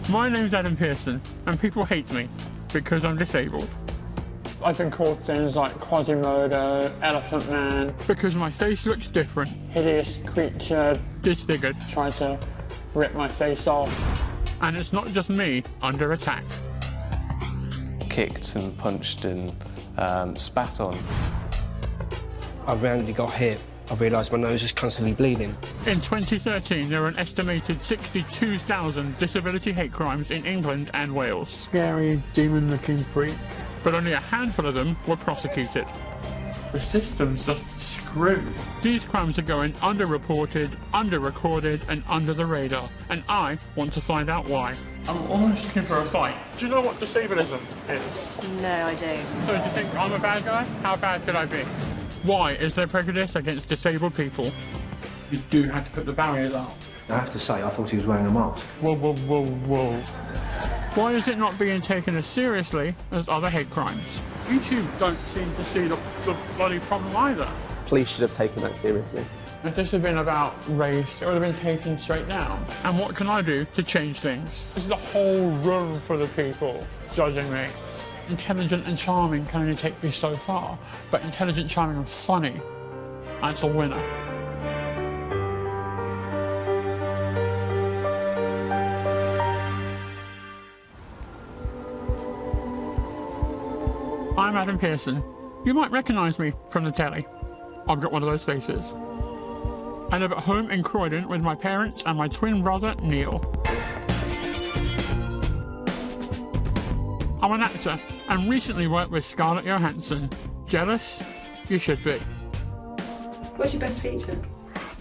My name's Adam Pearson, and people hate me because I'm disabled. I've been called things like Quasimodo, Elephant Man. Because my face looks different. Hideous creature. Disfigured. Tried to rip my face off. And it's not just me under attack. Kicked and punched and spat on. I randomly got hit. I realised my nose was constantly bleeding. In 2013, there were an estimated 62,000 disability hate crimes in England and Wales. Scary, demon-looking freak. But only a handful of them were prosecuted. The system's just screwed. These crimes are going underreported, under-recorded, and under the radar. And I want to find out why. I'm almost looking for a fight. Do you know what disableism is? No, I don't. So do you think I'm a bad guy? How bad could I be? Why is there prejudice against disabled people? You do have to put the barriers out. I have to say, I thought he was wearing a mask. Whoa, whoa, whoa, whoa. Why is it not being taken as seriously as other hate crimes? YouTube don't seem to see the bloody problem either. Police should have taken that seriously. If this had been about race, it would have been taken straight down. And what can I do to change things? This is a whole room full of people judging me. Intelligent and charming can only take me so far, but intelligent, charming and funny, that's a winner. I'm Adam Pearson. You might recognise me from the telly. I've got one of those faces. I live at home in Croydon with my parents and my twin brother, Neil. I'm an actor and recently worked with Scarlett Johansson. Jealous? You should be. What's your best feature?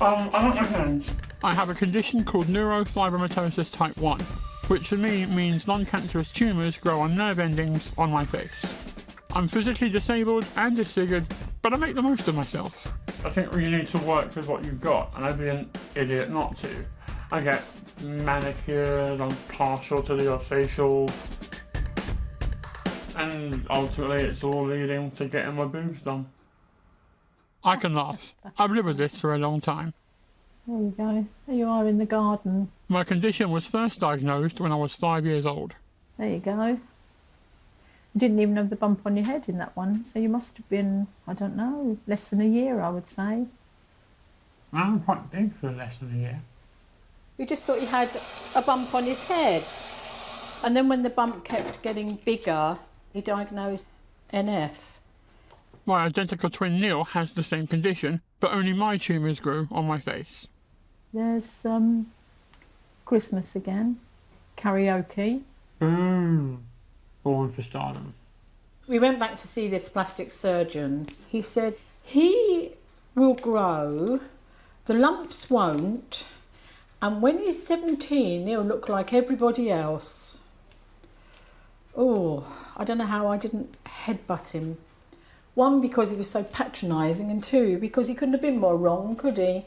I don't know hands. I have a condition called neurofibromatosis type 1, which for me means non-cancerous tumours grow on nerve endings on my face. I'm physically disabled and disfigured, but I make the most of myself. I think you need to work with what you've got, and I'd be an idiot not to. I get manicured, I'm partial to the facial. And ultimately it's all leading to getting my boobs done. I can laugh. I've lived with this for a long time. There you go. There you are in the garden. My condition was first diagnosed when I was 5 years old. There you go. You didn't even have the bump on your head in that one, so you must have been, I don't know, less than a year, I would say. I'm quite big for less than a year. You just thought you had a bump on his head. And then when the bump kept getting bigger, he diagnosed NF. My identical twin Neil has the same condition, but only my tumours grew on my face. There's Christmas again, karaoke. Born for stardom. We went back to see this plastic surgeon. He said, he will grow, the lumps won't, and when he's 17, he'll look like everybody else. Oh, I don't know how I didn't headbutt him. One, because he was so patronising, and two, because he couldn't have been more wrong, could he?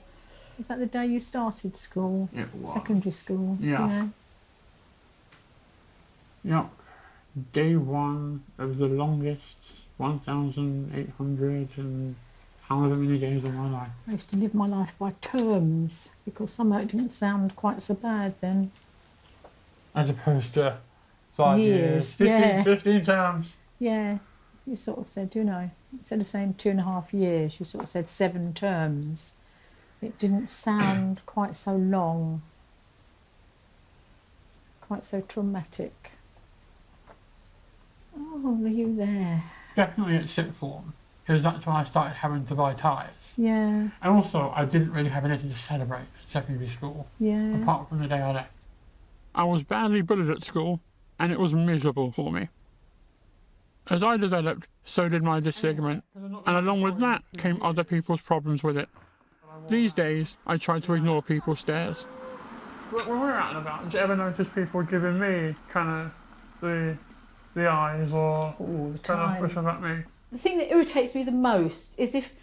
Was that the day you started school? It was. Secondary school? Yeah. Yep. Day one of the longest 1,800 and however many days of my life. I used to live my life by terms, because somehow it didn't sound quite so bad then. As opposed to 5 years. 15 terms. Yeah, you sort of said, you know, instead of saying 2.5 years, you sort of said 7 terms. It didn't sound quite so long, quite so traumatic. Oh, are you there? Definitely at sixth form, because that's when I started having to buy tyres. Yeah. And also, I didn't really have anything to celebrate at secondary school, apart from the day I left. I was badly bullied at school, and it was miserable for me. As I developed, so did my disfigurement, and along with that came other people's problems with it. These days, I try to ignore people's stares. When we're out and about, do you ever notice people giving me kind of the eyes or kind of pushing at me? The thing that irritates me the most is if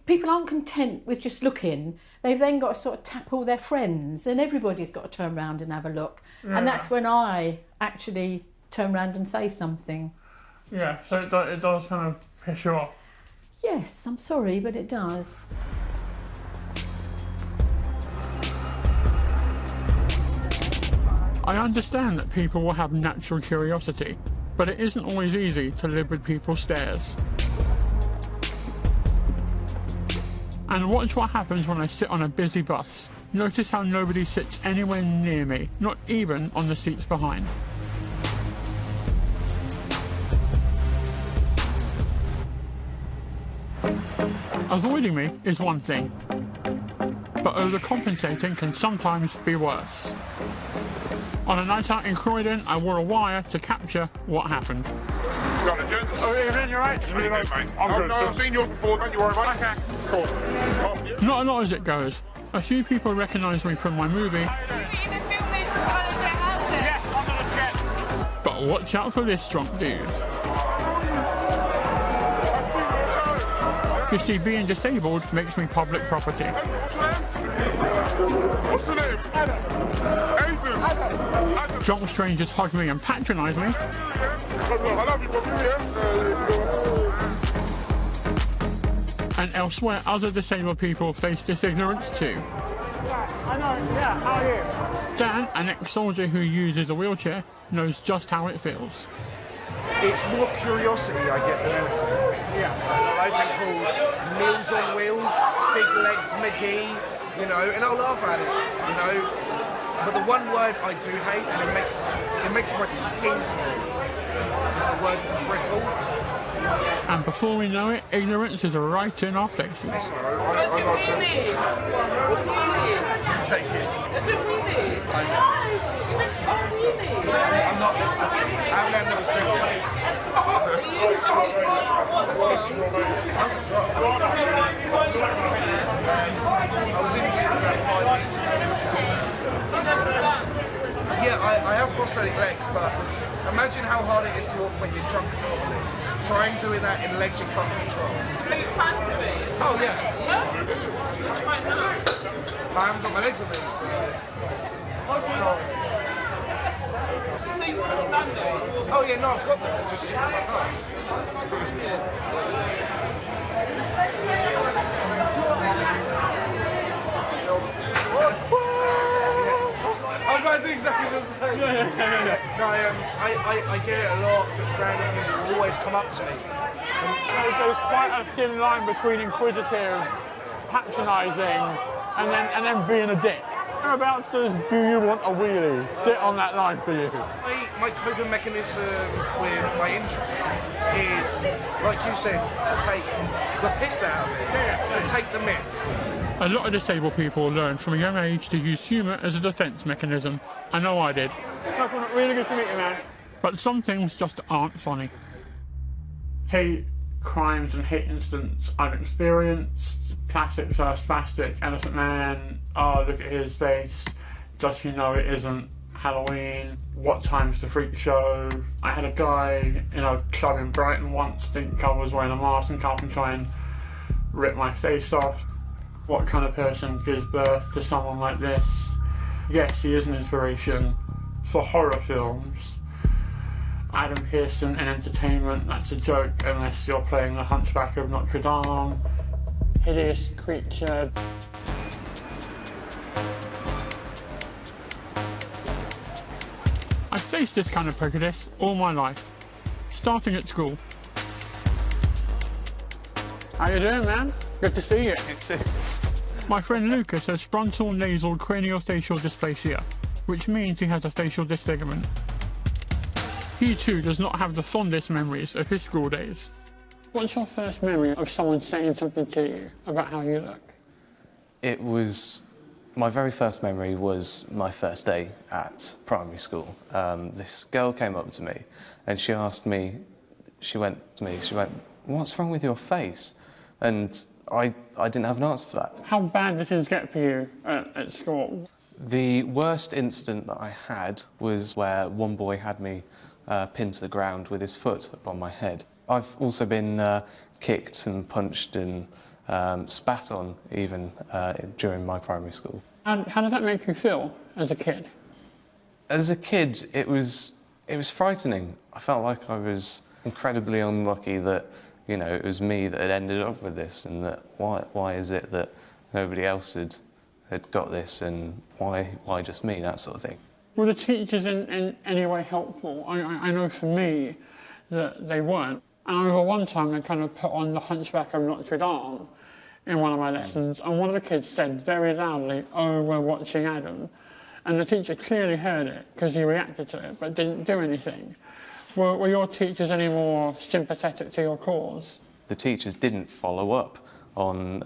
people aren't content with just looking, they've then got to sort of tap all their friends, and everybody's got to turn around and have a look. Yeah. And that's when I actually turn around and say something. Yeah, so it does kind of piss you off. Yes, I'm sorry, but it does. I understand that people will have natural curiosity, but it isn't always easy to live with people's stares. And watch what happens when I sit on a busy bus. Notice how nobody sits anywhere near me, not even on the seats behind. Avoiding me is one thing, but overcompensating can sometimes be worse. On a night out in Croydon, I wore a wire to capture what happened. Got it, gents. Oh, evening, you alright? Really mate. I've seen yours before, don't you worry about it. Okay. Cool. Not a lot as it goes. A few people recognise me from my movie. But watch out for this drunk dude. You see, being disabled makes me public property. What's the name? Adam. Drunk strangers hug me and patronise me. And elsewhere, other disabled people face this ignorance too. I know, yeah, how are you? Dan, an ex-soldier who uses a wheelchair, knows just how it feels. It's more curiosity I get than anything. Yeah. I've been called Meals on Wheels, Big Legs McGee, you know, and I'll laugh at it, you know. But the one word I do hate, and it makes my skin crawl, is the word cripple. And before we know it, ignorance is right in our faces. Thank you. I haven't had another drink yet. I was injured about 5 years ago. Yeah, I have prosthetic legs, but imagine how hard it is to walk when you're drunk properly. Try and doing that in legs you can't control. So you stand to me? Oh yeah. Right now? I haven't got my legs on these. Sorry. So you want to stand to? Oh yeah, no, I've got them. They're just sitting in my car. I was about to do exactly the same. No, I get it a lot, just random people always come up to me. There's quite a thin line between inquisitive, patronising, and then being a dick. Whereabouts does "do you want a wheelie" sit on that line for you? My coping mechanism with my injury is, like you said, to take the piss out of it, to take the mick. A lot of disabled people learn from a young age to use humour as a defence mechanism. I know I did. Really good to meet you, man. But some things just aren't funny. Hate crimes and hate incidents I've experienced. Classics are spastic, Elephant Man, oh look at his face, does he know it isn't Halloween, what time's the freak show. I had a guy in a club in Brighton once think I was wearing a mask and come and try and rip my face off. What kind of person gives birth to someone like this? Yes, he is an inspiration for horror films. Adam Pearson in entertainment, that's a joke unless you're playing the Hunchback of Notre Dame. Hideous creature. I've faced this kind of prejudice all my life, starting at school. How you doing, man? Good to see you. You too. My friend Lucas has frontal nasal craniofacial dysplasia, which means he has a facial disfigurement. He too does not have the fondest memories of his school days. What's your first memory of someone saying something to you about how you look? My very first memory was my first day at primary school. This girl came up to me and she went, "What's wrong with your face?" And I didn't have an answer for that. How bad did things get for you at school? The worst incident that I had was where one boy had me pinned to the ground with his foot upon my head. I've also been kicked and punched and spat on even during my primary school. And how does that make you feel as a kid? As a kid, it was frightening. I felt like I was incredibly unlucky that, you know, it was me that had ended up with this, and that why is it that nobody else had got this, and why just me, that sort of thing. Were the teachers in any way helpful? I know for me that they weren't. And I remember one time they kind of put on the Hunchback of Notre Dame in one of my lessons, and one of the kids said very loudly, "Oh, we're watching Adam." And the teacher clearly heard it because he reacted to it, but didn't do anything. Were your teachers any more sympathetic to your cause? The teachers didn't follow up on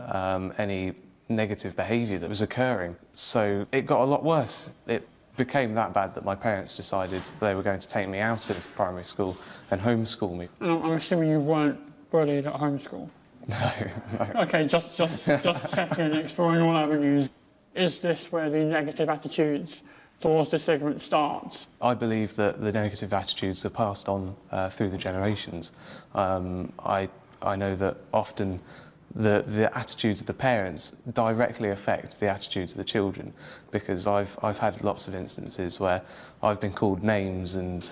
any negative behaviour that was occurring, so it got a lot worse. It became that bad that my parents decided they were going to take me out of primary school and homeschool me. And I'm assuming you weren't bullied at homeschool? No, no. OK, just checking, exploring all avenues. Is this where the negative attitudes towards disfigurement starts? I believe that the negative attitudes are passed on through the generations. I know that often the attitudes of the parents directly affect the attitudes of the children, because I've had lots of instances where I've been called names and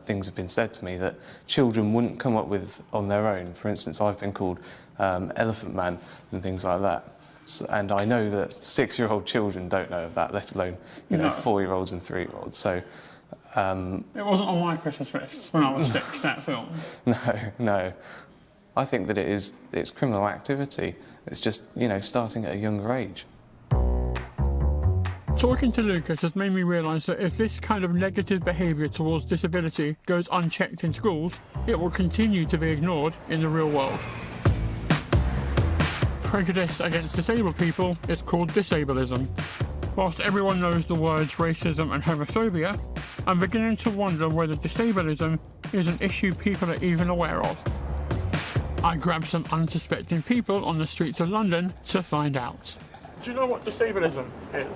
things have been said to me that children wouldn't come up with on their own. For instance, I've been called Elephant Man and things like that. So, and I know that 6-year-old children don't know of that, let alone, you know, 4-year-olds and 3-year-olds. So it wasn't on my Christmas list when I was 6, that film. No. I think that it's criminal activity. It's just, you know, starting at a younger age. Talking to Lucas has made me realise that if this kind of negative behaviour towards disability goes unchecked in schools, it will continue to be ignored in the real world. Prejudice against disabled people is called disableism. Whilst everyone knows the words racism and homophobia, I'm beginning to wonder whether disableism is an issue people are even aware of. I grabbed some unsuspecting people on the streets of London to find out. Do you know what disableism is?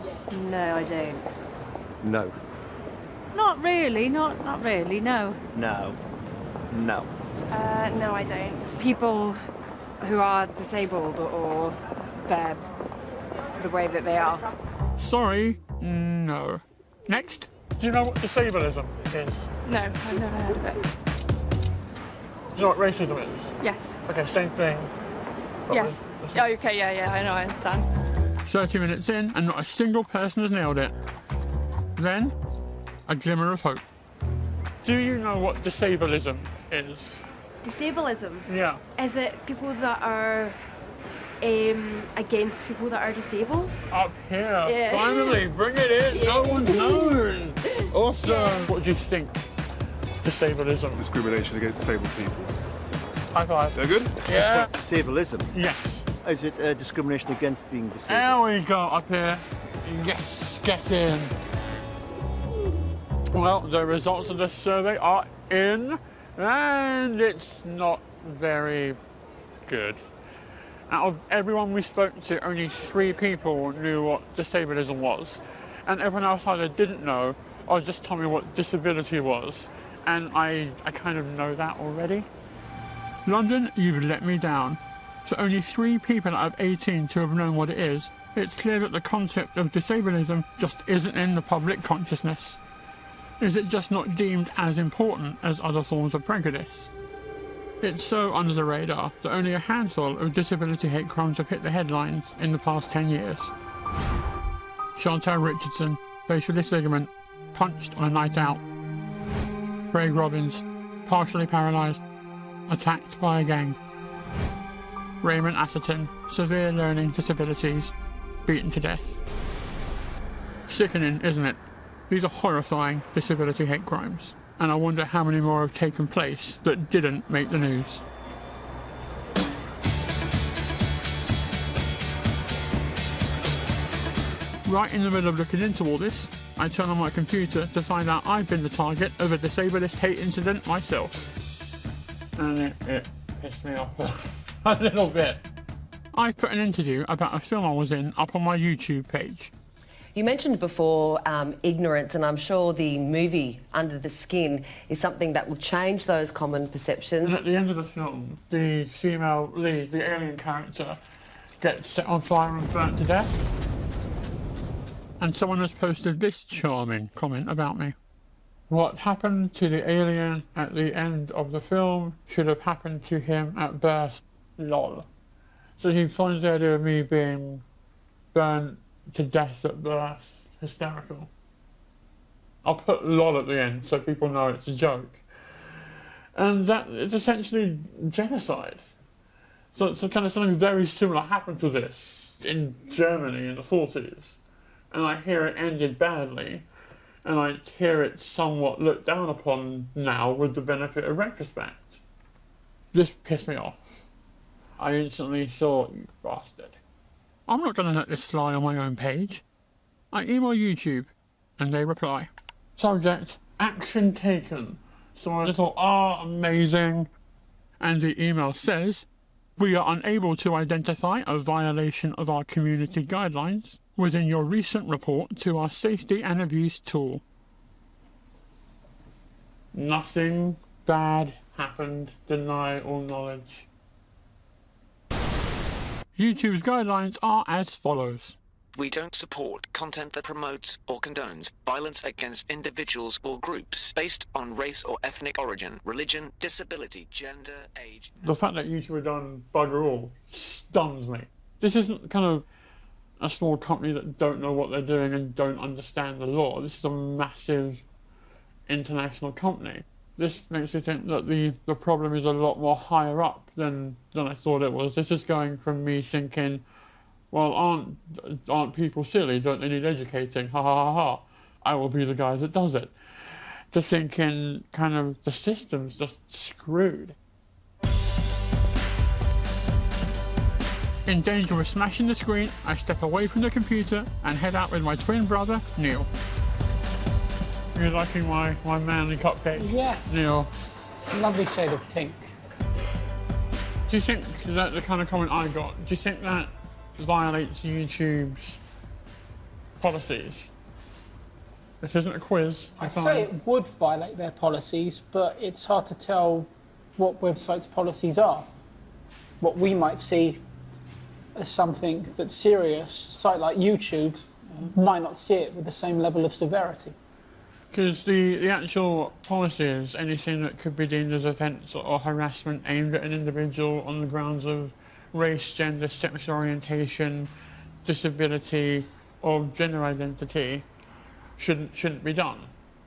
No, I don't. No. Not really, not really, no. No. No, I don't. People who are disabled or they're the way that they are. Sorry, no. Next. Do you know what disableism is? No, I've never heard of it. Do you know what racism is? Yes. Okay, same thing. Probably. Yes. Oh, okay, yeah, I know, I understand. 30 minutes in and not a single person has nailed it. Then, a glimmer of hope. Do you know what disableism is? Disableism? Yeah. Is it people that are against people that are disabled? Up here. Yeah. Finally, bring it in. Yeah. No one's known. Awesome. Yeah. What do you think? Disableism. Discrimination against disabled people. High five. They're good? Yeah. Disableism? Yes. Is it discrimination against being disabled? There we go, up here. Yes, get in. Well, the results of this survey are in, and it's not very good. Out of everyone we spoke to, only 3 people knew what disableism was, and everyone else either didn't know or just told me what disability was, and I kind of know that already. London, you've let me down. For only 3 people out of 18 to have known what it is, it's clear that the concept of disableism just isn't in the public consciousness. Is it just not deemed as important as other forms of prejudice? It's so under the radar that only a handful of disability hate crimes have hit the headlines in the past 10 years. Chantal Richardson, facial disfigurement, punched on a night out. Craig Robbins, partially paralysed, attacked by a gang. Raymond Atherton, severe learning disabilities, beaten to death. Sickening, isn't it? These are horrifying disability hate crimes, and I wonder how many more have taken place that didn't make the news. Right in the middle of looking into all this, I turn on my computer to find out I've been the target of a disableist hate incident myself. And it pissed me off a little bit. I put an interview about a film I was in up on my YouTube page. You mentioned before ignorance, and I'm sure the movie Under the Skin is something that will change those common perceptions. And at the end of the film, the female lead, the alien character, gets set on fire and burnt to death. And someone has posted this charming comment about me. What happened to the alien at the end of the film should have happened to him at birth. Lol. So he finds the idea of me being burnt to death at birth hysterical. I'll put lol at the end so people know it's a joke. And that is essentially genocide. So kind of something very similar happened to this in Germany in the 40s. And I hear it ended badly. And I hear it somewhat looked down upon now with the benefit of retrospect. This pissed me off. I instantly thought, you bastard. I'm not going to let this fly on my own page. I email YouTube, and they reply. Subject, action taken. So I thought, amazing. And the email says, we are unable to identify a violation of our community guidelines within your recent report to our safety and abuse tool. Nothing bad happened. Deny all knowledge. YouTube's guidelines are as follows. We don't support content that promotes or condones violence against individuals or groups based on race or ethnic origin, religion, disability, gender, age. The fact that YouTube have done bugger all stuns me. This isn't kind of a small company that don't know what they're doing and don't understand the law. This is a massive international company. This makes me think that the problem is a lot more higher up than I thought it was. This is going from me thinking, well, aren't people silly? Don't they need educating? Ha ha ha ha. I will be the guy that does it. To thinking kind of the system's just screwed. In danger of smashing the screen, I step away from the computer and head out with my twin brother, Neil. You're liking my manly cupcake? Yeah. Neil. Lovely shade of pink. Do you think that the kind of comment I got, do you think that violates YouTube's policies? This isn't a quiz. I'd say it would violate their policies, but it's hard to tell what websites' policies are. What we might see as something that's serious, a site like YouTube might not see it with the same level of severity. Because the actual policies, anything that could be deemed as offence or harassment aimed at an individual on the grounds of race, gender, sexual orientation, disability, or gender identity, shouldn't be done.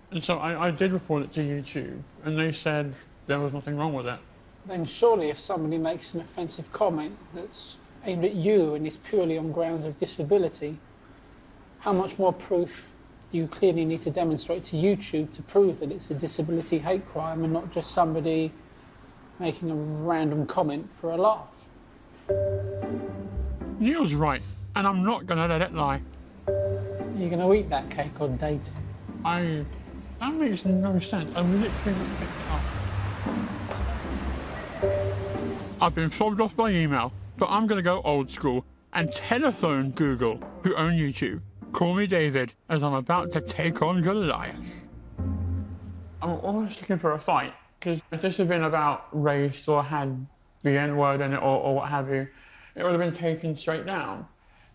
And so I did report it to YouTube, and they said there was nothing wrong with it. Then surely if somebody makes an offensive comment that's aimed at you and is purely on grounds of disability, how much more proof do you clearly need to demonstrate to YouTube to prove that it's a disability hate crime and not just somebody making a random comment for a laugh? Neil's right, and I'm not going to let it lie. You're going to eat that cake or date it? That makes no sense. I'm literally not picking it up. I've been fobbed off by email, but I'm going to go old school and telephone Google, who own YouTube. Call me David, as I'm about to take on Goliath. I'm almost looking for a fight, because if this had been about race or had the N-word in it or what have you, it would have been taken straight down.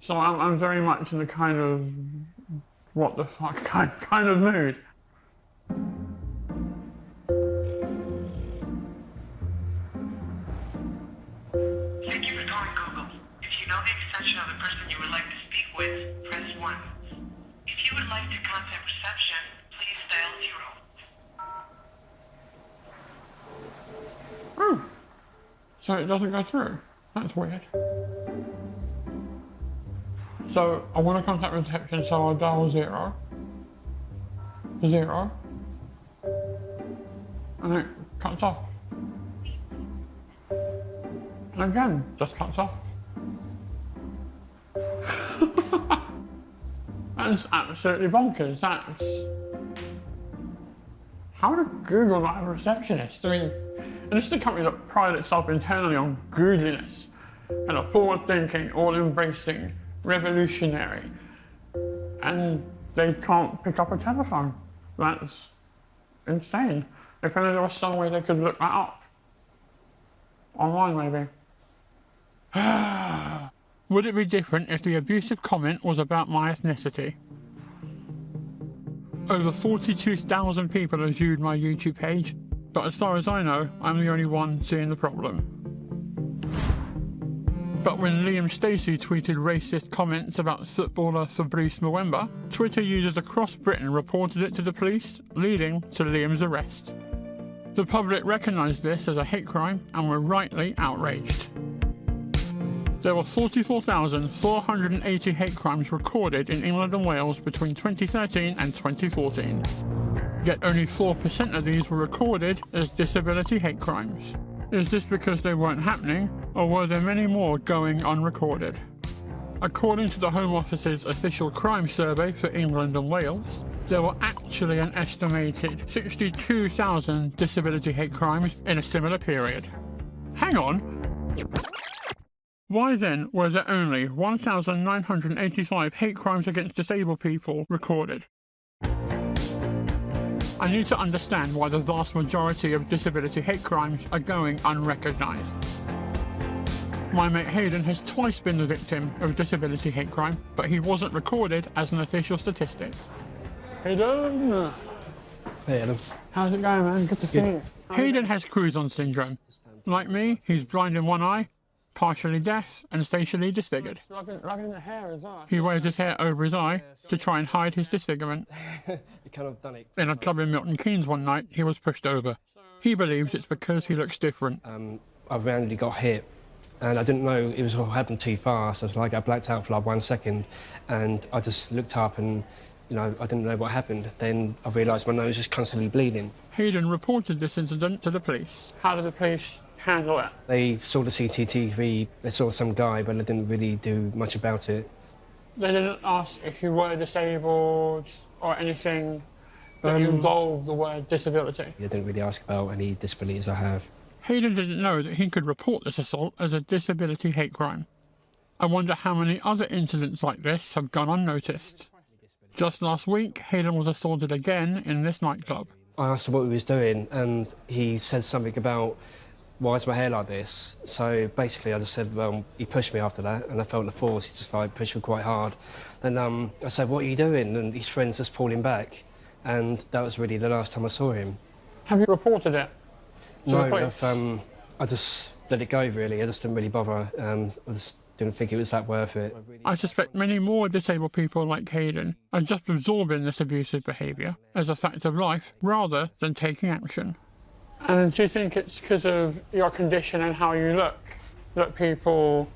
So I'm very much in the kind of what the fuck kind of mood. Thank you for calling Google. If you know the extension of the person you would like to speak with, press 1. If you would like to contact reception, please dial 0. Oh. So it doesn't go through. That's weird. So I want to contact reception, so I'll dial 0. 0. And it cuts off. And again, just cuts off. That's absolutely bonkers. How did Google not have a receptionist? I mean, and this is a company that prides itself internally on googliness and a forward-thinking, all-embracing, revolutionary, and they can't pick up a telephone. That's insane. If only there was some way they could look that up. Online, maybe. Would it be different if the abusive comment was about my ethnicity? Over 42,000 people have viewed my YouTube page, but as far as I know, I'm the only one seeing the problem. But when Liam Stacey tweeted racist comments about footballer Fabrice Muemba, Twitter users across Britain reported it to the police, leading to Liam's arrest. The public recognised this as a hate crime and were rightly outraged. There were 44,480 hate crimes recorded in England and Wales between 2013 and 2014. Yet only 4% of these were recorded as disability hate crimes. Is this because they weren't happening, or were there many more going unrecorded? According to the Home Office's official crime survey for England and Wales, there were actually an estimated 62,000 disability hate crimes in a similar period. Hang on! Why then were there only 1,985 hate crimes against disabled people recorded? I need to understand why the vast majority of disability hate crimes are going unrecognised. My mate Hayden has twice been the victim of disability hate crime, but he wasn't recorded as an official statistic. Hayden! Hey Adam. How's it going, man? Good to see you. Hayden has Cruzon syndrome. Like me, he's blind in one eye, partially deaf and facially disfigured. Rubbing the hair as well. He wears his hair over his eye to try and hide his disfigurement. You kind of done it. In a club in Milton Keynes one night, he was pushed over. He believes it's because he looks different. I randomly got hit and I didn't know it was all happened too fast. I was like, I blacked out for like 1 second and I just looked up and, you know, I didn't know what happened. Then I realised my nose was constantly bleeding. Hayden reported this incident to the police. How did the police handle it? They saw the CCTV, they saw some guy, but they didn't really do much about it. They didn't ask if you were disabled or anything that involved the word disability? They didn't really ask about any disabilities I have. Hayden didn't know that he could report this assault as a disability hate crime. I wonder how many other incidents like this have gone unnoticed. Just last week, Hayden was assaulted again in this nightclub. I asked him what he was doing and he said something about, why is my hair like this? So basically I just said, well, he pushed me after that and I felt the force. He just like pushed me quite hard. Then I said, what are you doing? And his friends just pulled him back. And that was really the last time I saw him. Have you reported it? No, I just let it go really. I just didn't really bother. I just didn't think it was that worth it. I suspect many more disabled people like Hayden are just absorbing this abusive behaviour as a fact of life rather than taking action. And do you think it's because of your condition and how you look that people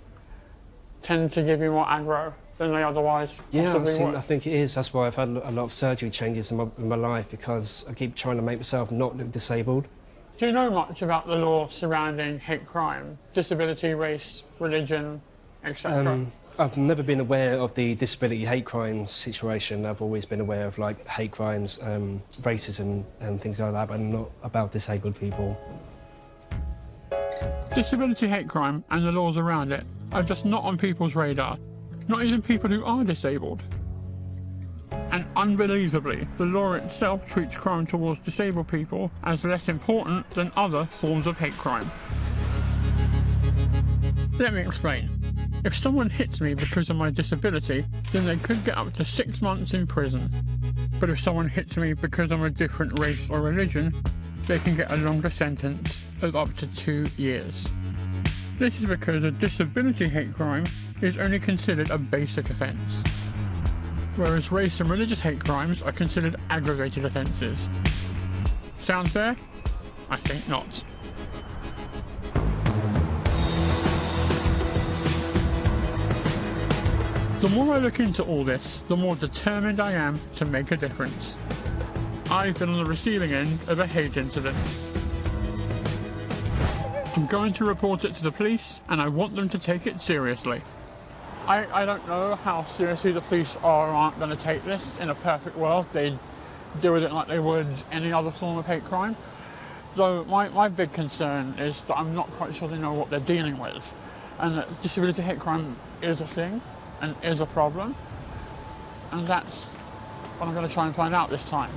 tend to give you more aggro than they otherwise possibly would? I think it is. That's why I've had a lot of surgery changes in my life, because I keep trying to make myself not look disabled. Do you know much about the law surrounding hate crime, disability, race, religion, etc.? I've never been aware of the disability hate crimes situation. I've always been aware of like hate crimes, racism and things like that, but not about disabled people. Disability hate crime and the laws around it are just not on people's radar, not even people who are disabled. And unbelievably, the law itself treats crime towards disabled people as less important than other forms of hate crime. Let me explain. If someone hits me because of my disability, then they could get up to 6 months in prison. But if someone hits me because I'm a different race or religion, they can get a longer sentence of up to 2 years. This is because a disability hate crime is only considered a basic offence, whereas race and religious hate crimes are considered aggravated offences. Sound fair? I think not. The more I look into all this, the more determined I am to make a difference. I've been on the receiving end of a hate incident. I'm going to report it to the police, and I want them to take it seriously. I don't know how seriously the police are or aren't going to take this. In a perfect world, they'd deal with it like they would any other form of hate crime. So my big concern is that I'm not quite sure they know what they're dealing with, and that disability hate crime is a thing and is a problem, and that's what I'm going to try and find out this time.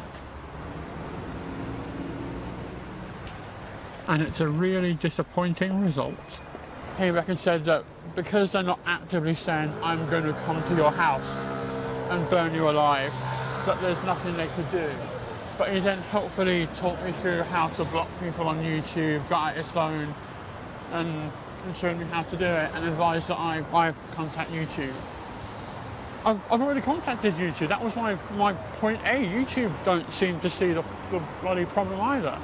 And it's a really disappointing result. He said that because they're not actively saying, I'm going to come to your house and burn you alive, that there's nothing they could do. But he then helpfully taught me through how to block people on YouTube, got out his phone, and and showed me how to do it and advised that I contact YouTube. I've already contacted YouTube. That was my point A. YouTube don't seem to see the bloody problem either.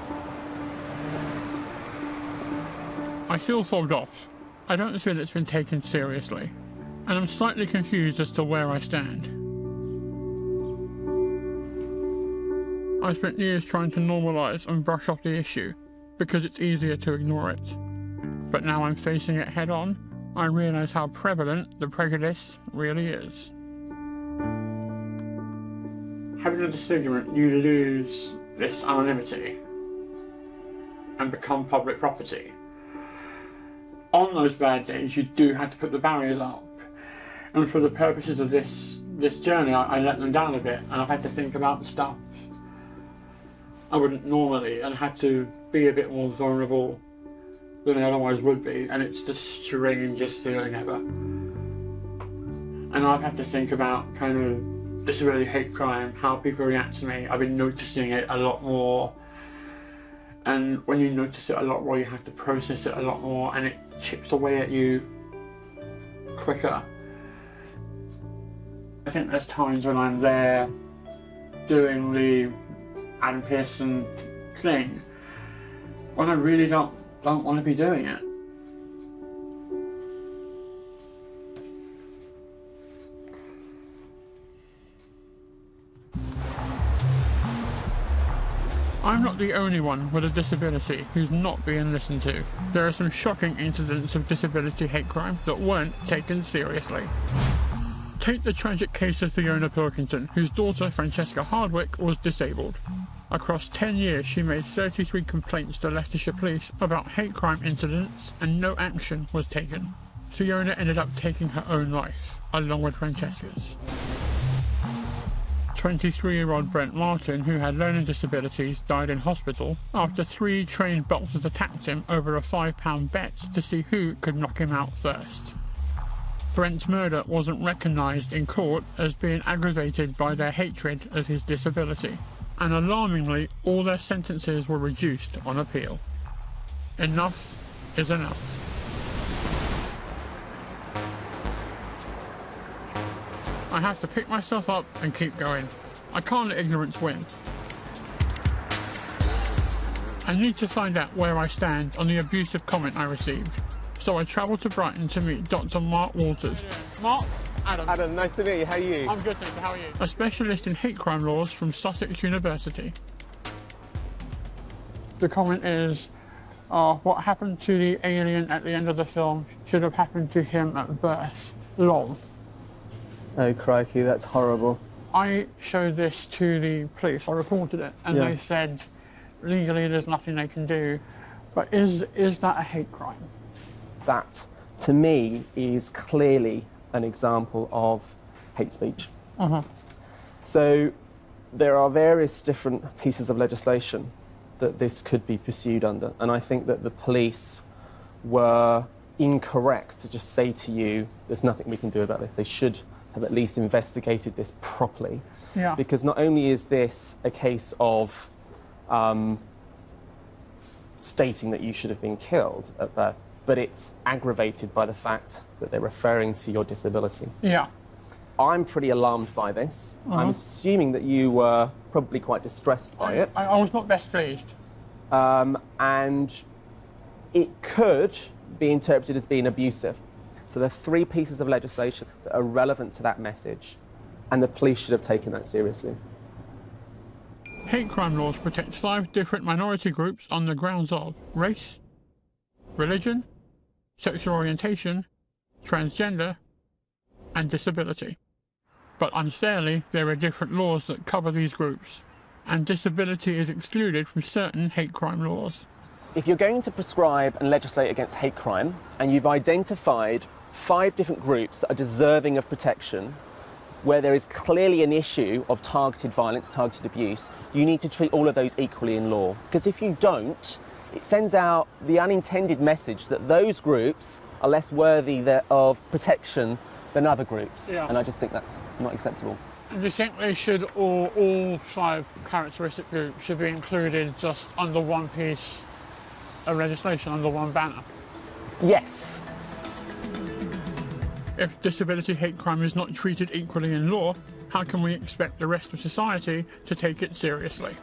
I feel fobbed off. I don't feel it's been taken seriously. And I'm slightly confused as to where I stand. I spent years trying to normalise and brush off the issue because it's easier to ignore it. But now I'm facing it head on, I realise how prevalent the prejudice really is. Having a disfigurement, you lose this anonymity and become public property. On those bad days, you do have to put the barriers up. And for the purposes of this journey, I let them down a bit, and I've had to think about the stuff I wouldn't normally, and had to be a bit more vulnerable than I otherwise would be, and it's the strangest feeling ever. And I've had to think about kind of disability hate crime, how people react to me. I've been noticing it a lot more, and when you notice it a lot more, you have to process it a lot more, and it chips away at you quicker. I think there's times when I'm there doing the Pearson thing when I really don't want to be doing it. I'm not the only one with a disability who's not being listened to. There are some shocking incidents of disability hate crime that weren't taken seriously. Take the tragic case of Fiona Pilkington, whose daughter, Francesca Hardwick, was disabled. Across 10 years, she made 33 complaints to Leicestershire Police about hate crime incidents, and no action was taken. Fiona ended up taking her own life, along with Francesca's. 23-year-old Brent Martin, who had learning disabilities, died in hospital after 3 trained boxers attacked him over a £5 bet to see who could knock him out first. Brent's murder wasn't recognised in court as being aggravated by their hatred of his disability, and alarmingly, all their sentences were reduced on appeal. Enough is enough. I have to pick myself up and keep going. I can't let ignorance win. I need to find out where I stand on the abusive comment I received. So I travelled to Brighton to meet Dr. Mark Walters. Mark? Adam. Adam, nice to meet you. How are you? I'm good, thank you. How are you? A specialist in hate crime laws from Sussex University. The comment is, what happened to the alien at the end of the film should have happened to him at birth. Lol. Oh, crikey, that's horrible. I showed this to the police. I reported it, and they said, legally, there's nothing they can do. But is that a hate crime? That, to me, is clearly an example of hate speech. So there are various different pieces of legislation that this could be pursued under, and I think that the police were incorrect to just say to you, there's nothing we can do about this. They should have at least investigated this properly. Yeah. Because not only is this a case of stating that you should have been killed at birth, but it's aggravated by the fact that they're referring to your disability. Yeah. I'm pretty alarmed by this. I'm assuming that you were probably quite distressed by it. I was not best pleased. And it could be interpreted as being abusive. So there are 3 pieces of legislation that are relevant to that message, and the police should have taken that seriously. Hate crime laws protect 5 different minority groups on the grounds of race, religion, sexual orientation, transgender, and disability. But unfairly, there are different laws that cover these groups, and disability is excluded from certain hate crime laws. If you're going to prescribe and legislate against hate crime, and you've identified 5 different groups that are deserving of protection, where there is clearly an issue of targeted violence, targeted abuse, you need to treat all of those equally in law. Because if you don't, it sends out the unintended message that those groups are less worthy of protection than other groups. Yeah. And I just think that's not acceptable. And do you think they should, all 5 characteristic groups should be included just under one piece of legislation, under one banner? Yes. If disability hate crime is not treated equally in law, how can we expect the rest of society to take it seriously?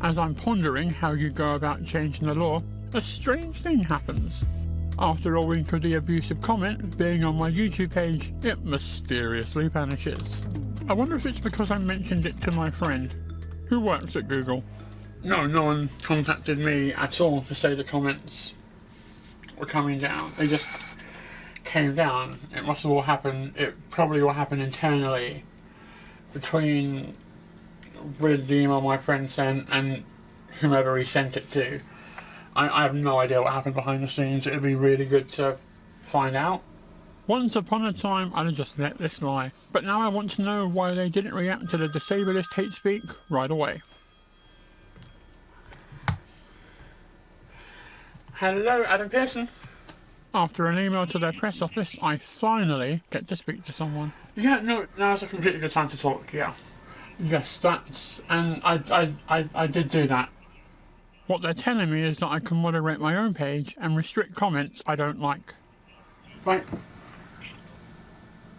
As I'm pondering how you go about changing the law, a strange thing happens. After a week of the abusive comment being on my YouTube page, it mysteriously vanishes. I wonder if it's because I mentioned it to my friend, who works at Google. No one contacted me at all to say the comments were coming down. They just came down. It must have all happened, it probably all happened internally between with the email my friend sent and whomever he sent it to. I have no idea what happened behind the scenes. It would be really good to find out. Once upon a time, I'd have just let this lie, but now I want to know why they didn't react to the disableist hate speak right away. Hello, Adam Pearson. After an email to their press office, I finally get to speak to someone. Yeah, no, now's a completely good time to talk, yeah. Yes, and I did do that. What they're telling me is that I can moderate my own page and restrict comments I don't like. Right.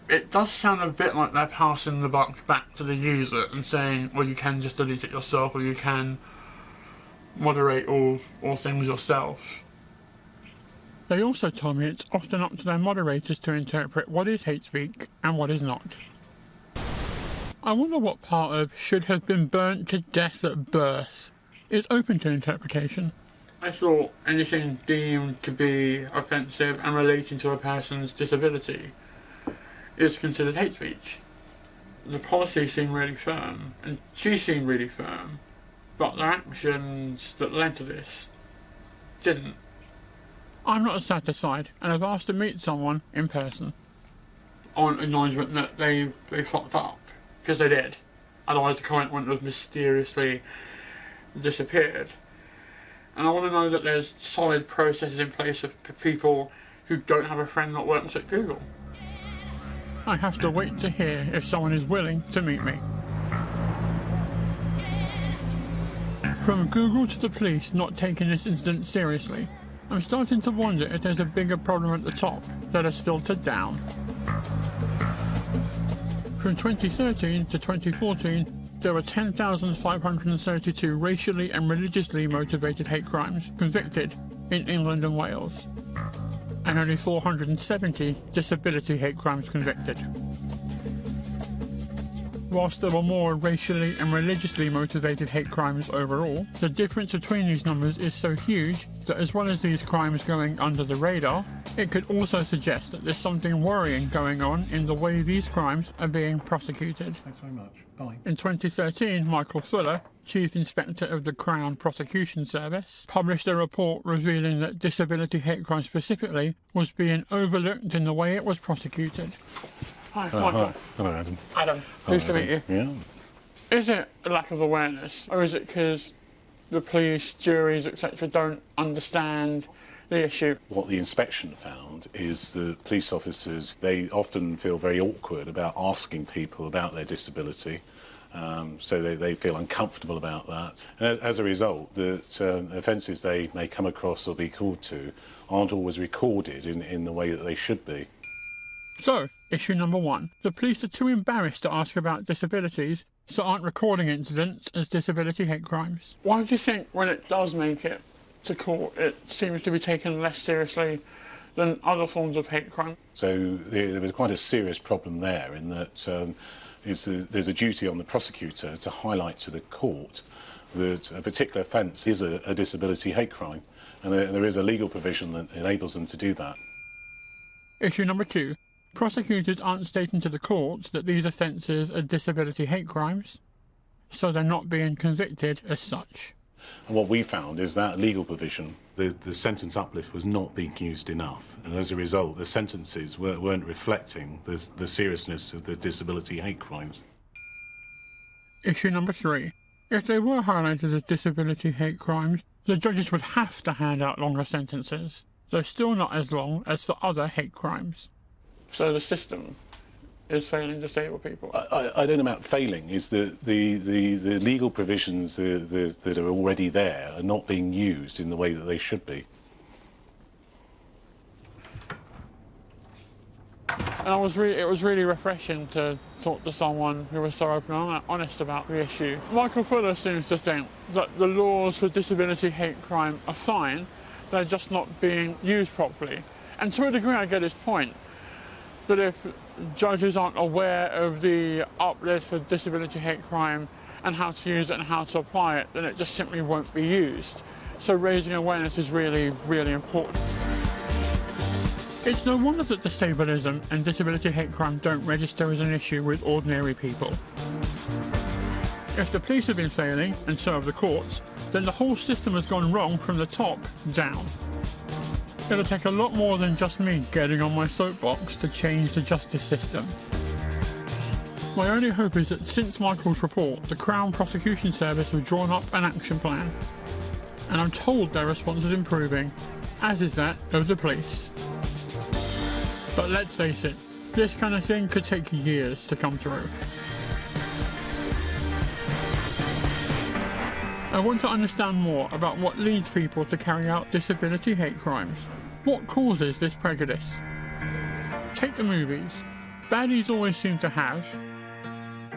It does sound a bit like they're passing the buck back to the user and saying, well, you can just delete it yourself, or you can moderate all things yourself. They also told me it's often up to their moderators to interpret what is hate speak and what is not. I wonder what part of should have been burnt to death at birth is open to interpretation. I thought anything deemed to be offensive and relating to a person's disability is considered hate speech. The policy seemed really firm, and she seemed really firm, but the actions that led to this didn't. I'm not satisfied, and I've asked to meet someone in person. On acknowledgement that they fucked up, because they did. Otherwise the comment wouldn't have mysteriously disappeared. And I want to know that there's solid processes in place for people who don't have a friend that works at Google. I have to wait to hear if someone is willing to meet me. From Google to the police not taking this incident seriously, I'm starting to wonder if there's a bigger problem at the top that has filtered down. From 2013 to 2014, there were 10,532 racially and religiously motivated hate crimes convicted in England and Wales, and only 470 disability hate crimes convicted. Whilst there were more racially and religiously motivated hate crimes overall, the difference between these numbers is so huge that as well as these crimes going under the radar, it could also suggest that there's something worrying going on in the way these crimes are being prosecuted. Thanks very much. Bye. In 2013, Michael Fuller, Chief Inspector of the Crown Prosecution Service, published a report revealing that disability hate crime specifically was being overlooked in the way it was prosecuted. Hi, Michael. Hi. Hello, Adam. Adam, pleased to meet you. Yeah. Is it a lack of awareness, or is it because the police, juries, etc. don't understand the issue? What the inspection found is the police officers, they often feel very awkward about asking people about their disability, so they feel uncomfortable about that. And as a result, the offences they may come across or be called to aren't always recorded in the way that they should be. So, issue number one. The police are too embarrassed to ask about disabilities, so aren't recording incidents as disability hate crimes. Why do you think when it does make it to court, it seems to be taken less seriously than other forms of hate crime? So there was quite a serious problem there in that there's a duty on the prosecutor to highlight to the court that a particular offence is a disability hate crime, and there is a legal provision that enables them to do that. Issue number two. Prosecutors aren't stating to the courts that these offences are disability hate crimes, so they're not being convicted as such. And what we found is that legal provision, the sentence uplift was not being used enough, and as a result the sentences weren't reflecting the seriousness of the disability hate crimes. Issue number three. If they were highlighted as disability hate crimes, the judges would have to hand out longer sentences, though still not as long as for other hate crimes. So the system is failing disabled people? I don't know about failing. Is the legal provisions that are already there are not being used in the way that they should be. And it was really refreshing to talk to someone who was so open and honest about the issue. Michael Fuller seems to think that the laws for disability hate crime are fine, they're just not being used properly. And to a degree I get his point, that if judges aren't aware of the uplift for disability hate crime and how to use it and how to apply it, then it just simply won't be used. So raising awareness is really, really important. It's no wonder that disableism and disability hate crime don't register as an issue with ordinary people. If the police have been failing, and so have the courts, then the whole system has gone wrong from the top down. It'll take a lot more than just me getting on my soapbox to change the justice system. My only hope is that since Michael's report, the Crown Prosecution Service have drawn up an action plan. And I'm told their response is improving, as is that of the police. But let's face it, this kind of thing could take years to come through. I want to understand more about what leads people to carry out disability hate crimes. What causes this prejudice? Take the movies. Baddies always seem to have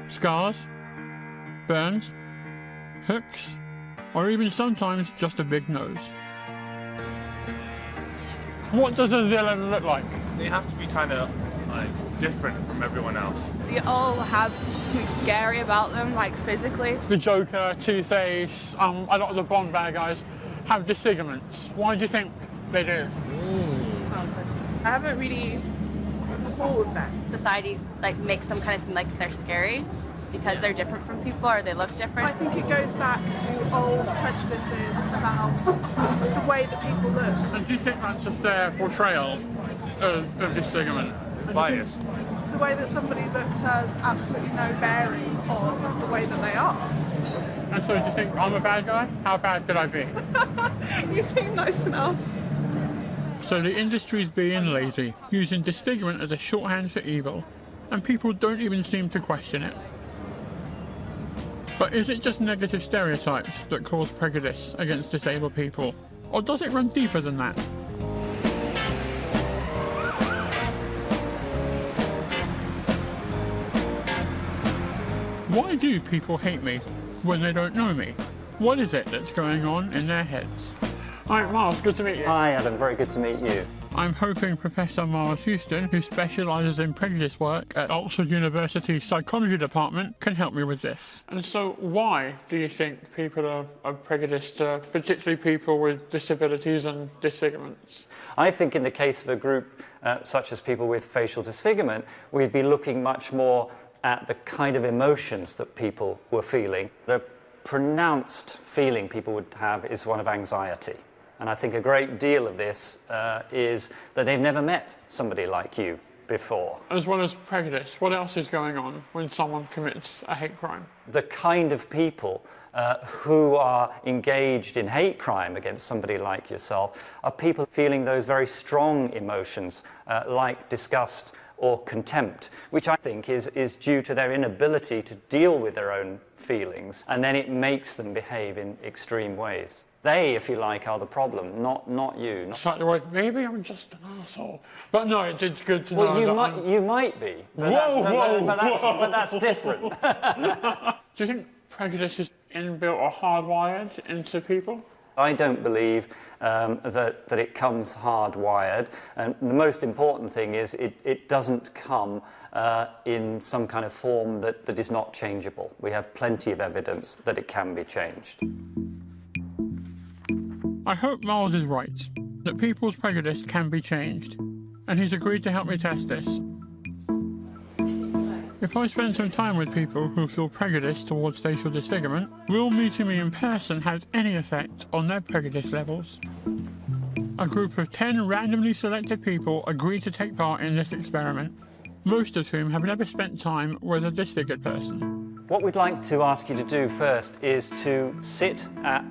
scars, burns, hooks, or even sometimes just a big nose. What does a villain look like? They have to be kind of different from everyone else. They all have something scary about them, like physically. The Joker, Two-Face, a lot of the Bond bad guys have disfigurements. Why do you think they do? I haven't really thought of that. Society makes them kind of seem like they're scary because they're different from people or they look different. I think it goes back to old prejudices about the way that people look. And do you think that's a fair portrayal of disfigurement? Bias. The way that somebody looks has absolutely no bearing on the way that they are. And so do you think I'm a bad guy? How bad could I be? You seem nice enough. So the industry's being lazy, using disfigurement as a shorthand for evil, and people don't even seem to question it. But is it just negative stereotypes that cause prejudice against disabled people? Or does it run deeper than that? Why do people hate me when they don't know me? What is it that's going on in their heads? Hi, Miles, good to meet you. Hi, Adam, very good to meet you. I'm hoping Professor Miles Houston, who specialises in prejudice work at Oxford University's Psychology Department, can help me with this. And so why do you think people are prejudiced, particularly people with disabilities and disfigurements? I think in the case of a group such as people with facial disfigurement, we'd be looking much more at the kind of emotions that people were feeling. The pronounced feeling people would have is one of anxiety. And I think a great deal of this is that they've never met somebody like you before. As well as prejudice, what else is going on when someone commits a hate crime? The kind of people who are engaged in hate crime against somebody like yourself are people feeling those very strong emotions like disgust or contempt, which I think is due to their inability to deal with their own feelings, and then it makes them behave in extreme ways. They, if you like, are the problem, not you. Slightly worried, maybe I'm just an arsehole. But no, it's good to know. Well, you might be. But that's different. Do you think prejudice is inbuilt or hardwired into people? I don't believe that it comes hardwired. And the most important thing is it doesn't come in some kind of form that is not changeable. We have plenty of evidence that it can be changed. I hope Miles is right, that people's prejudice can be changed, and he's agreed to help me test this. If I spend some time with people who feel prejudiced towards facial disfigurement, will meeting me in person have any effect on their prejudice levels? A group of 10 randomly selected people agreed to take part in this experiment, most of whom have never spent time with a disfigured person. What we'd like to ask you to do first is to sit at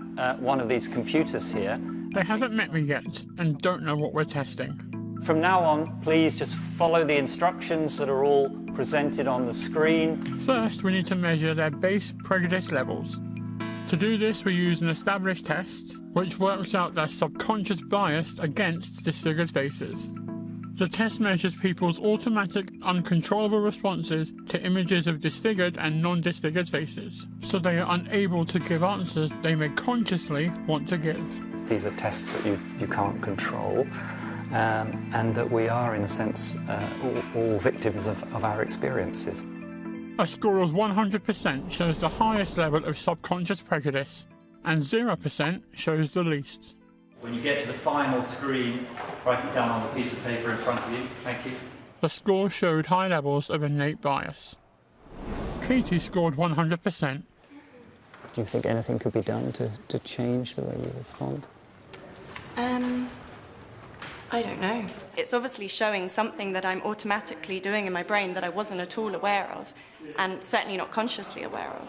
one of these computers here. They haven't met me yet and don't know what we're testing. From now on, please just follow the instructions that are all presented on the screen. First, we need to measure their base prejudice levels. To do this, we use an established test, which works out their subconscious bias against disfigured faces. The test measures people's automatic, uncontrollable responses to images of disfigured and non-disfigured faces, so they are unable to give answers they may consciously want to give. These are tests that you can't control, and that we are, in a sense, all victims of our experiences. A score of 100% shows the highest level of subconscious prejudice, and 0% shows the least. When you get to the final screen, write it down on the piece of paper in front of you. Thank you. The score showed high levels of innate bias. Katie scored 100%. Do you think anything could be done to change the way you respond? I don't know. It's obviously showing something that I'm automatically doing in my brain that I wasn't at all aware of, and certainly not consciously aware of.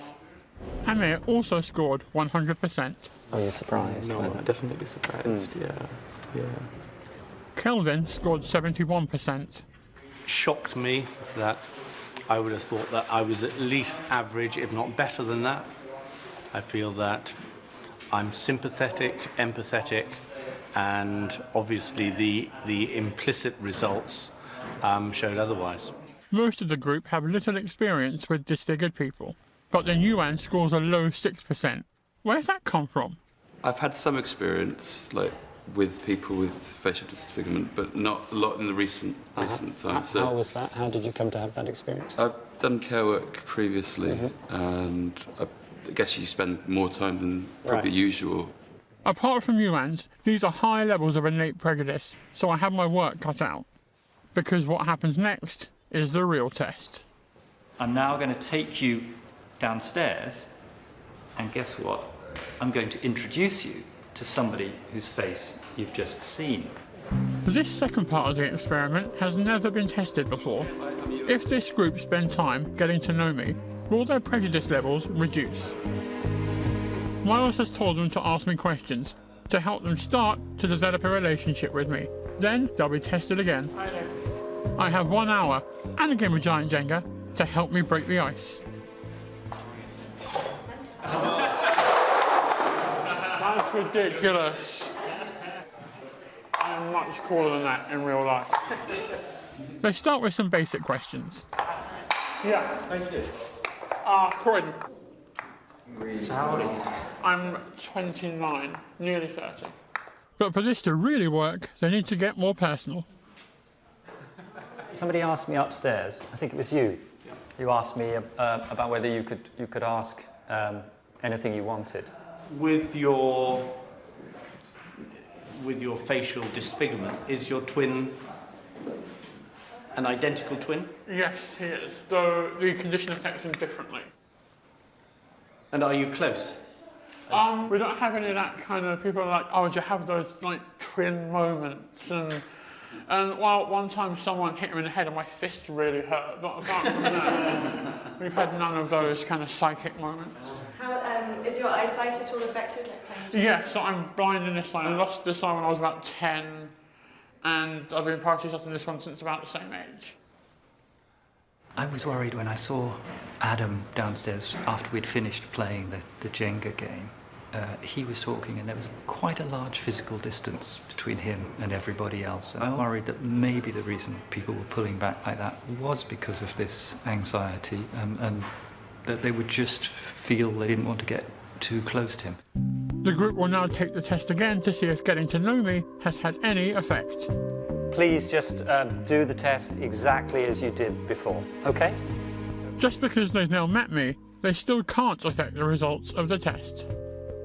Amir also scored 100%. Are you surprised? No, I'm definitely surprised, yeah. Kelvin scored 71%. Shocked me that I would have thought that I was at least average, if not better than that. I feel that I'm sympathetic, empathetic, and obviously the implicit results showed otherwise. Most of the group have little experience with disfigured people, but then Yuan scores a low 6%. Where's that come from? I've had some experience, like, with people with facial disfigurement, but not a lot in the recent times. How was that? How did you come to have that experience? I've done care work previously, and I guess you spend more time than probably usual. Apart from Yuan's, these are high levels of innate prejudice, so I have my work cut out. Because what happens next is the real test. I'm now going to take you downstairs, and guess what? I'm going to introduce you to somebody whose face you've just seen. This second part of the experiment has never been tested before. If this group spend time getting to know me, will their prejudice levels reduce? Miles has told them to ask me questions to help them start to develop a relationship with me. Then they'll be tested again. I have 1 hour and a game of Giant Jenga to help me break the ice. That's ridiculous. I'm much cooler than that in real life. They start with some basic questions. Yeah. How do you do? Croydon. So how old are you? I'm 29, nearly 30. But for this to really work, they need to get more personal. Somebody asked me upstairs, I think it was you, you asked me about whether you could ask anything you wanted. With your facial disfigurement, is your twin an identical twin? Yes, he is, though the condition affects him differently. And are you close? We don't have any of that kind of people are like, oh, do you have those like twin moments? And well, one time someone hit him in the head and my fist really hurt. But apart from that, we've had none of those kind of psychic moments. How is your eyesight at all affected? Yeah, so I'm blind in this eye. I lost this eye when I was about 10, and I've been partially shot in this one since about the same age. I was worried when I saw Adam downstairs after we'd finished playing the Jenga game. He was talking and there was quite a large physical distance between him and everybody else. And I worried that maybe the reason people were pulling back like that was because of this anxiety and that they would just feel they didn't want to get too close to him. The group will now take the test again to see if getting to know me has had any effect. Please just do the test exactly as you did before, okay? Just because they've now met me, they still can't affect the results of the test.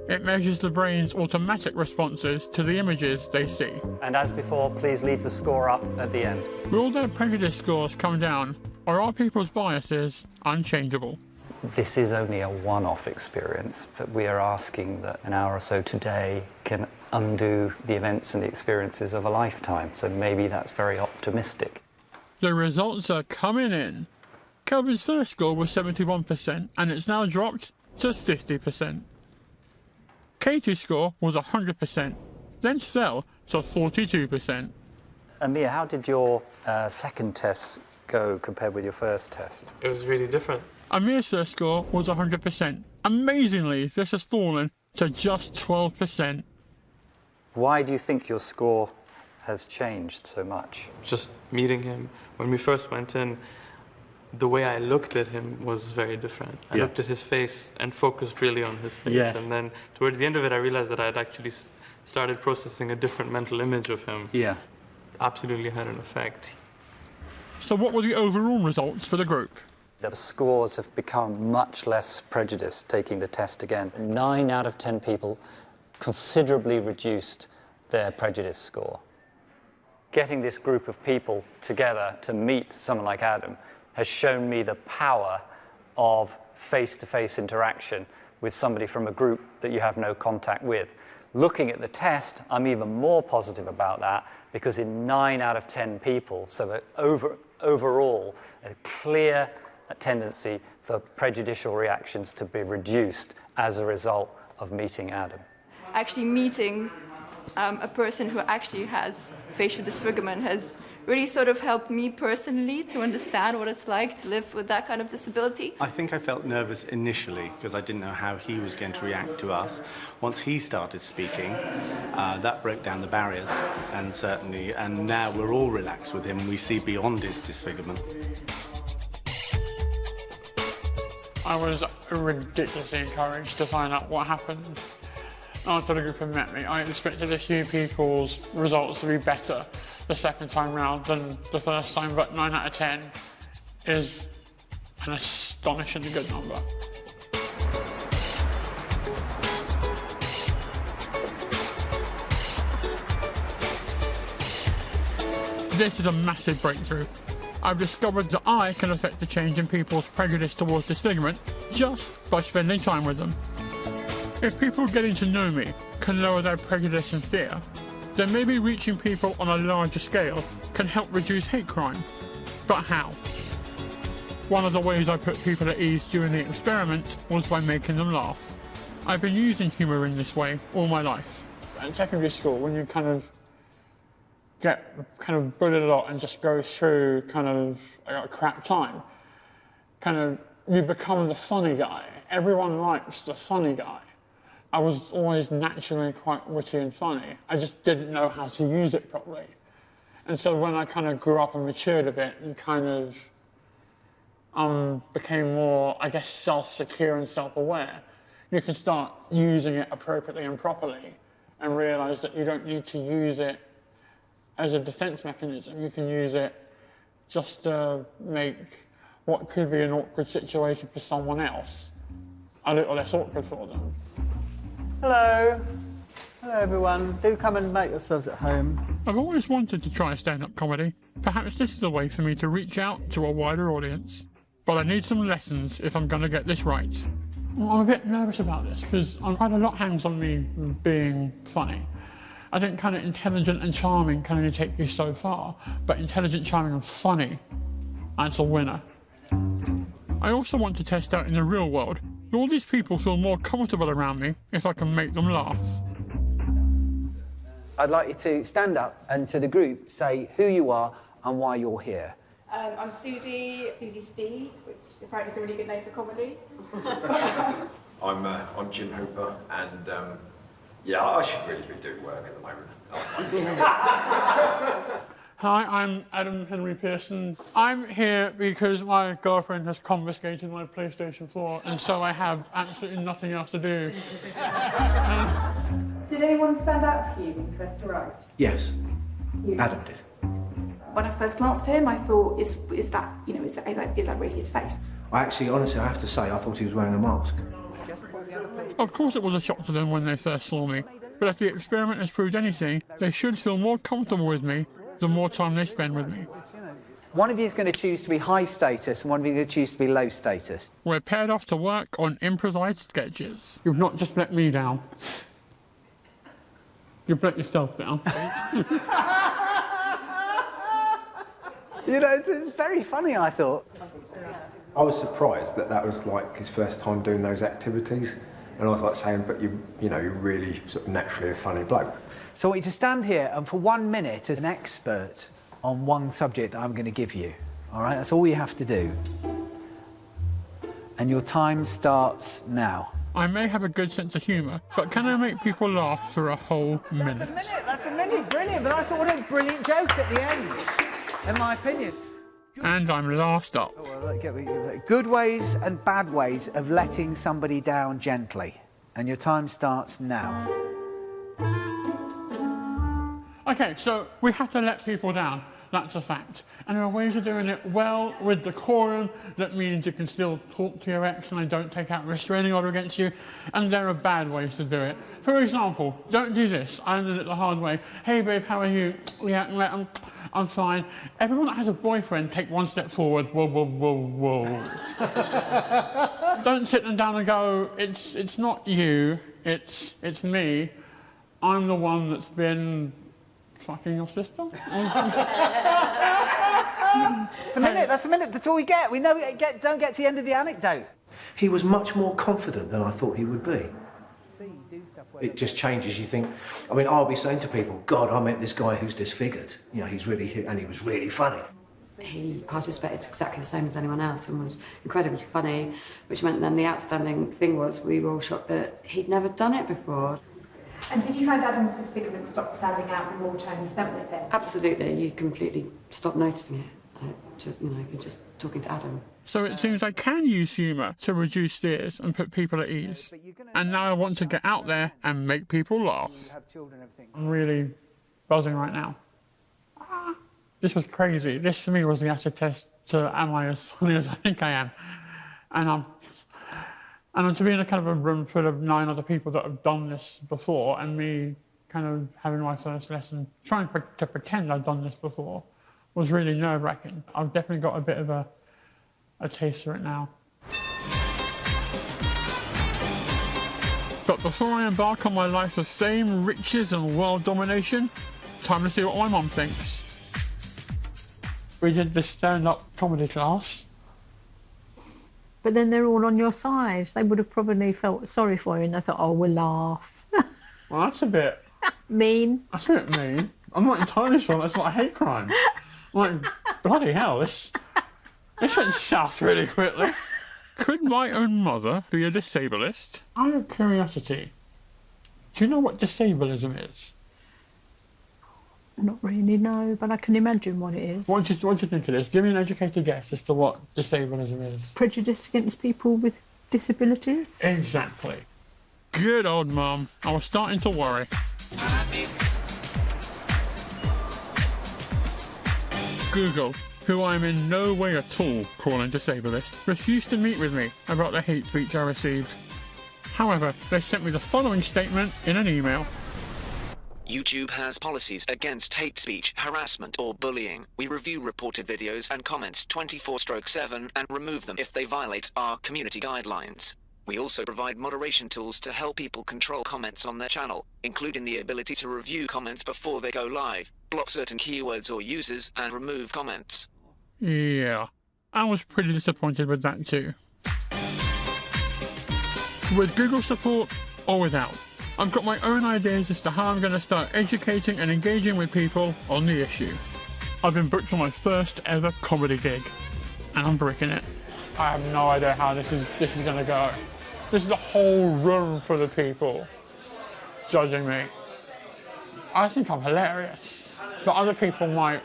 It measures the brain's automatic responses to the images they see. And as before, please leave the score up at the end. Will their prejudice scores come down, or are people's biases unchangeable? This is only a one-off experience, but we are asking that an hour or so today can undo the events and the experiences of a lifetime, so maybe that's very optimistic. The results are coming in. Kelvin's first score was 71%, and it's now dropped to 50%. Katie's score was 100%, then fell to 42%. Amir, how did your second test go compared with your first test? It was really different. Amir's score was 100%. Amazingly, this has fallen to just 12%. Why do you think your score has changed so much? Just meeting him, when we first went in, the way I looked at him was very different. I looked at his face and focused really on his face. Yes. And then towards the end of it, I realized that I had actually started processing a different mental image of him. Yeah. Absolutely had an effect. So what were the overall results for the group? The scores have become much less prejudiced taking the test again. 9 out of 10 people considerably reduced their prejudice score. Getting this group of people together to meet someone like Adam has shown me the power of face-to-face interaction with somebody from a group that you have no contact with. Looking at the test, I'm even more positive about that because in 9 out of 10 people, so overall, a clear tendency for prejudicial reactions to be reduced as a result of meeting Adam. Actually meeting a person who actually has facial disfigurement has really sort of helped me personally to understand what it's like to live with that kind of disability. I think I felt nervous initially because I didn't know how he was going to react to us. Once he started speaking, that broke down the barriers, and now we're all relaxed with him and we see beyond his disfigurement. I was ridiculously encouraged to find out what happened. After the group had met me, I expected a few people's results to be better the second time round than the first time, but 9 out of 10 is an astonishingly good number. This is a massive breakthrough. I've discovered that I can affect the change in people's prejudice towards disfigurement just by spending time with them. If people getting to know me can lower their prejudice and fear, then maybe reaching people on a larger scale can help reduce hate crime. But how? One of the ways I put people at ease during the experiment was by making them laugh. I've been using humour in this way all my life. At secondary school, when you kind of get bullied a lot and just go through a crap time, you become the funny guy. Everyone likes the funny guy. I was always naturally quite witty and funny. I just didn't know how to use it properly. And so when I grew up and matured a bit and became more, I guess, self-secure and self-aware, you can start using it appropriately and properly and realise that you don't need to use it as a defence mechanism. You can use it just to make what could be an awkward situation for someone else a little less awkward for them. Hello. Hello, everyone. Do come and make yourselves at home. I've always wanted to try stand-up comedy. Perhaps this is a way for me to reach out to a wider audience. But I need some lessons if I'm going to get this right. I'm a bit nervous about this because I'm quite a lot hangs on me being funny. I think intelligent and charming can only take you so far, but intelligent, charming and funny, that's a winner. I also want to test out in the real world. Do all these people feel more comfortable around me if I can make them laugh? I'd like you to stand up and to the group say who you are and why you're here. I'm Susie Steed, which apparently is a really good name for comedy. I'm Jim Hooper, and yeah, I should really be doing work at the moment. Hi, I'm Adam Henry Pearson. I'm here because my girlfriend has confiscated my PlayStation 4, and so I have absolutely nothing else to do. Did anyone stand out to you when you first arrived? Yes, Adam did. When I first glanced at him, I thought, is that really his face? Honestly, I have to say, I thought he was wearing a mask. Of course it was a shock to them when they first saw me, but if the experiment has proved anything, they should feel more comfortable with me the more time they spend with me. One of you is going to choose to be high status and one of you is going to choose to be low status. We're paired off to work on improvised sketches. You've not just let me down. You've let yourself down. It's very funny, I thought. I was surprised that was like his first time doing those activities, and I was like saying, but you're really sort of naturally a funny bloke. So I want you to stand here and for 1 minute as an expert on one subject that I'm going to give you. All right, that's all you have to do. And your time starts now. I may have a good sense of humour, but can I make people laugh for a whole minute? That's a minute, brilliant, but I thought what a brilliant joke at the end, in my opinion. And I'm last up. Oh, well, good ways and bad ways of letting somebody down gently. And your time starts now. Okay, so we have to let people down. That's a fact. And there are ways of doing it well with decorum. That means you can still talk to your ex and they don't take out a restraining order against you. And there are bad ways to do it. For example, don't do this. I learned it the hard way. Hey babe, how are you? Yeah, I'm fine. Everyone that has a boyfriend, take one step forward. Whoa, whoa, whoa, whoa. Don't sit them down and go, it's not you, it's me. I'm the one that's been fucking your sister? That's a minute, that's all we get. We know don't get to the end of the anecdote. He was much more confident than I thought he would be. It just changes, you think. I mean, I'll be saying to people, God, I met this guy who's disfigured. You know, he was really funny. He participated exactly the same as anyone else and was incredibly funny, which meant then the outstanding thing was we were all shocked that he'd never done it before. And did you find Adam's disfigurement stopped standing out the more time you spent with him? Absolutely, you completely stopped noticing it. You're just talking to Adam. So it seems I can use humour to reduce fears and put people at ease. And now I want to get out there and make people laugh. I'm really buzzing right now. This was crazy. This for me was the acid test to am I as funny as I think I am. And to be in a kind of a room full of 9 other people that have done this before and me kind of having my first lesson, trying to pretend I'd done this before, was really nerve-wracking. I've definitely got a bit of a taste for it now. But before I embark on my life of fame, riches and world domination, time to see what my mum thinks. We did this stand-up comedy class. But then they're all on your side. They would have probably felt sorry for you and they thought, oh, we'll laugh. Well, that's a bit... mean. That's a bit mean. I'm not entirely sure that's not a hate crime. Like, bloody hell, this went south really quickly. Could my own mother be a disableist? Out of curiosity, do you know what disableism is? Not really, no, but I can imagine what it is. What do you think it is? Give me an educated guess as to what disableism is. Prejudice against people with disabilities? Exactly. Good old mum. I was starting to worry. Google, who I'm in no way at all calling disableist, refused to meet with me about the hate speech I received. However, they sent me the following statement in an email. YouTube has policies against hate speech, harassment or bullying. We review reported videos and comments 24/7 and remove them if they violate our community guidelines. We also provide moderation tools to help people control comments on their channel, including the ability to review comments before they go live, block certain keywords or users, and remove comments. Yeah, I was pretty disappointed with that too. With Google support or without, I've got my own ideas as to how I'm going to start educating and engaging with people on the issue. I've been booked for my first ever comedy gig, and I'm bricking it. I have no idea how this is going to go. This is a whole room full of people judging me. I think I'm hilarious, but other people might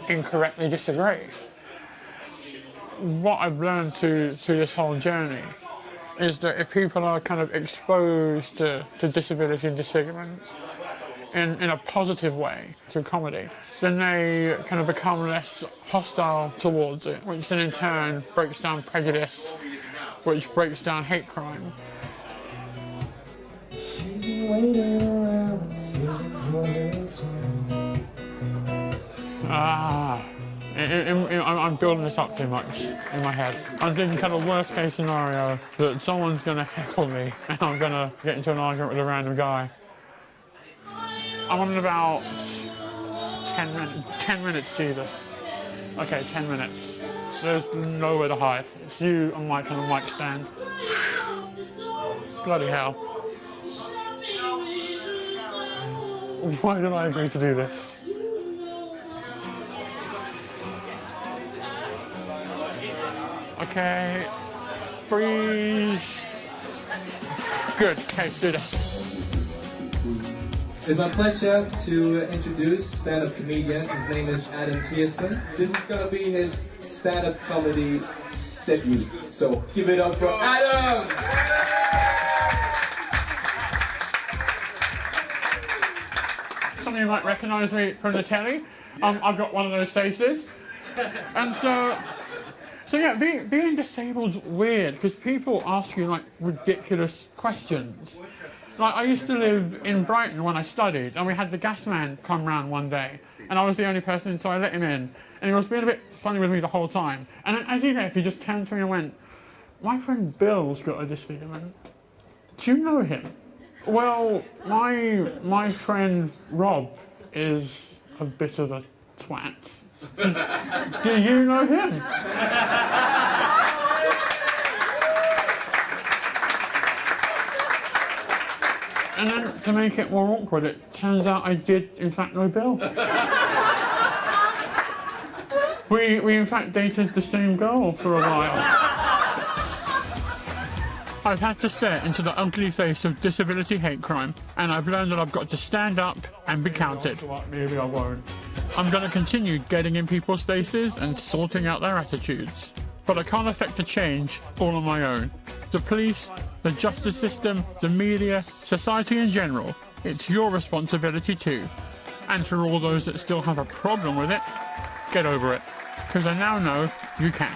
incorrectly disagree. What I've learned through this whole journey is that if people are kind of exposed to disability and disfigurement in a positive way through comedy, then they kind of become less hostile towards it, which then in turn breaks down prejudice, which breaks down hate crime. She's been waiting around, I'm building this up too much in my head. I'm thinking kind of worst case scenario that someone's going to heckle me and I'm going to get into an argument with a random guy. I'm on about 10 minutes, Jesus. Okay, 10 minutes. There's nowhere to hide. It's you on my kind of mic stand. Bloody hell. Why did I agree to do this? Okay. Freeze. Good. Okay, let's do this. It's my pleasure to introduce stand-up comedian. His name is Adam Pearson. This is going to be his stand-up comedy debut. So give it up for Adam! Some of you might recognise me from the telly. I've got one of those faces. And so yeah, being disabled's weird because people ask you like ridiculous questions. Like I used to live in Brighton when I studied, and we had the gas man come round one day, and I was the only person, so I let him in, and he was being a bit funny with me the whole time. And then as he left, he just turned to me and went, "My friend Bill's got a disfigurement. Do you know him?" Well, my friend Rob is a bit of a twat. Do you know him? And then, to make it more awkward, it turns out I did, in fact, know Bill. We in fact, dated the same girl for a while. I've had to stare into the ugly face of disability hate crime, and I've learned that I've got to stand up and be counted. Maybe I won't. I'm going to continue getting in people's faces and sorting out their attitudes. But I can't affect a change all on my own. The police, the justice system, the media, society in general, it's your responsibility too. And for all those that still have a problem with it, get over it. Because I now know you can.